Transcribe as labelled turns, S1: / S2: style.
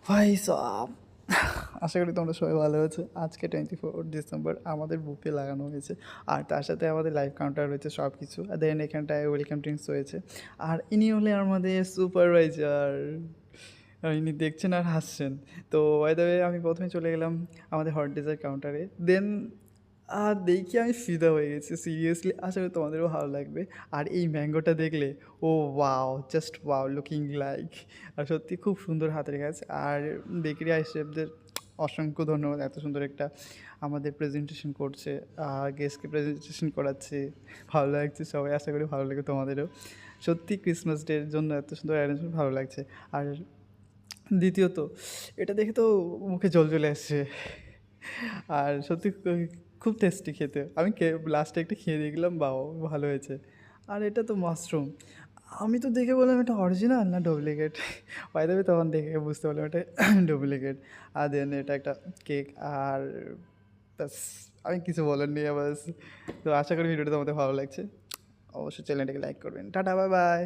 S1: ভাই সাব, আশা করি তোমরা সবাই ভালো আছো। আজকে 24 ডিসেম্বর আমাদের বুকে লাগানো হয়েছে, আর তার সাথে আমাদের লাইভ কাউন্টার রয়েছে, সব কিছু। দেন এখানটায় ওয়েলকাম ড্রিঙ্কস রয়েছে। আর ইনি হলে আমাদের সুপারভাইজার, আর ইনি দেখছেন আর হাসছেন। তো বাই দ্য ওয়ে, আমি প্রথমে চলে গেলাম আমাদের হট ডেজার্ট কাউন্টারে। দেন আর দেখি আমি ফিদা হয়ে গেছি, সিরিয়াসলি। আশা করি তোমাদেরও ভালো লাগবে। আর এই ম্যাঙ্গোটা দেখলে, oh wow, just wow looking like. আর সত্যি খুব সুন্দর হাতের কাজ। আর বেকারি আইসেফদের অসংখ্য ধন্যবাদ, এত সুন্দর একটা আমাদের প্রেজেন্টেশন করছে, গেস্টকে প্রেজেন্টেশন করাচ্ছে। ভালো লাগছে সবাই, আশা করি ভালো লাগে তোমাদেরও। সত্যি ক্রিসমাস ডের জন্য এত সুন্দর অ্যারেঞ্জমেন্ট ভালো লাগছে। আর দ্বিতীয়ত, এটা দেখে তো মুখে জল চলে আসছে। আর সত্যি খুব টেস্টি খেতে। আমি লাস্টে একটা খেয়ে দেখলাম, বাও ভালো হয়েছে। আর এটা তো মাশরুম। আমি তো দেখে বললাম এটা অরিজিনাল না ডুপ্লিকেট। বাই দ্য ওয়ে, তখন দেখে বুঝতে পারলাম এটা ডুপ্লিকেট। আর দেন এটা একটা কেক। আর ব্যাস, আমি কিছু বলার নেই বাস। তো আশা করি ভিডিওটা তোমাদের ভালো লাগছে। অবশ্যই চ্যানেলটাকে লাইক করবেন। Tata, bye bye.